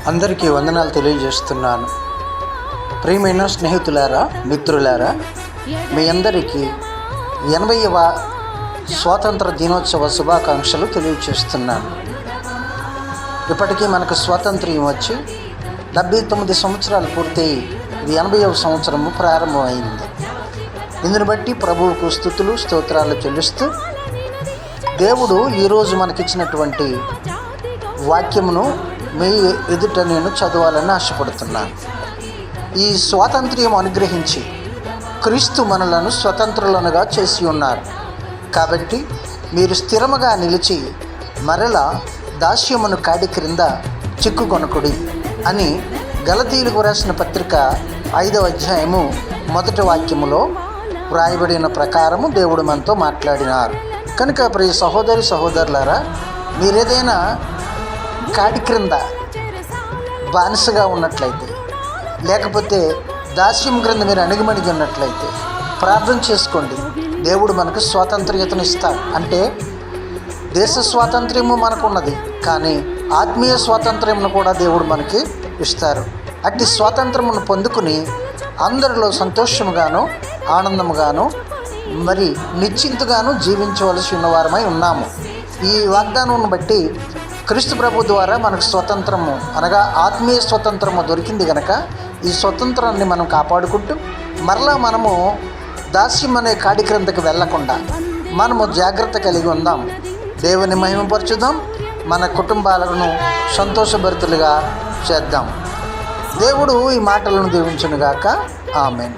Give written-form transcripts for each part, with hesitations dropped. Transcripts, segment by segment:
అందరికీ వందనాలు తెలియజేస్తున్నాను. ప్రియమైన స్నేహితులారా, మిత్రులారా, మీ అందరికీ 80వ స్వాతంత్ర దినోత్సవ శుభాకాంక్షలు తెలియజేస్తున్నాను. ఇప్పటికీ మనకు స్వాతంత్ర్యం వచ్చి 79 సంవత్సరాలు పూర్తయి ఇది 80వ సంవత్సరము ప్రారంభమైంది. ఇందుని బట్టి ప్రభువుకు స్తుతులు స్తోత్రాలు చెల్లిస్తూ దేవుడు ఈరోజు మనకిచ్చినటువంటి వాక్యమును మీ ఎదుట నేను చదవాలని ఆశపడుతున్నాను. ఈ స్వాతంత్ర్యం అనుగ్రహించి క్రీస్తు మనలను స్వతంత్రులనుగా చేసి ఉన్నారు. కాబట్టి మీరు స్థిరముగా నిలిచి మరలా దాస్యమును కాడి క్రింద చిక్కుకొనకుడి అని గలతీయులకు రాసిన పత్రిక 5వ అధ్యాయము 1వ వాక్యములో వ్రాయబడిన ప్రకారము దేవుడు మనతో మాట్లాడినారు. కనుక ప్రియ సహోదరి సహోదరులారా, మీరేదైనా కాడి క్రింద బానిసగా ఉన్నట్లయితే, లేకపోతే దాస్యం క్రింద మీరు అణిగిమణిగి ఉన్నట్లయితే ప్రార్థన చేసుకోండి. దేవుడు మనకు స్వాతంత్ర్యతను ఇస్తాడు. అంటే దేశ స్వాతంత్ర్యము మనకున్నది, కానీ ఆత్మీయ స్వాతంత్ర్యమును కూడా దేవుడు మనకి ఇస్తారు. అట్టి స్వాతంత్రమును పొందుకుని అందరిలో సంతోషముగాను ఆనందముగాను మరి నిశ్చింతగాను జీవించవలసి ఉన్నవారమై ఉన్నాము. ఈ వాగ్దానం బట్టి క్రీస్తు ప్రభు ద్వారా మనకు స్వతంత్రము అనగా ఆత్మీయ స్వతంత్రము దొరికింది కనుక ఈ స్వతంత్రాన్ని మనం కాపాడుకుంటూ మరలా మనము దాస్యం అనే కాడి క్రిందకి వెళ్లకుండా మనము జాగ్రత్త కలిగి ఉందాం. దేవుని మహిమపరచుదాం, మన కుటుంబాలను సంతోషభరితులుగా చేద్దాం. దేవుడు ఈ మాటలను దీవించునుగాక. ఆమేన్.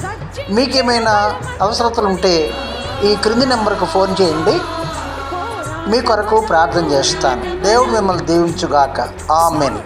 మీకేమైనా అవసరతలు ఉంటే ఈ క్రింది నెంబర్కు ఫోన్ చేయండి, మీ కొరకు ప్రార్థన చేస్తాను. దేవుడు మిమ్మల్ని దీవించుగాక. ఆమేన్.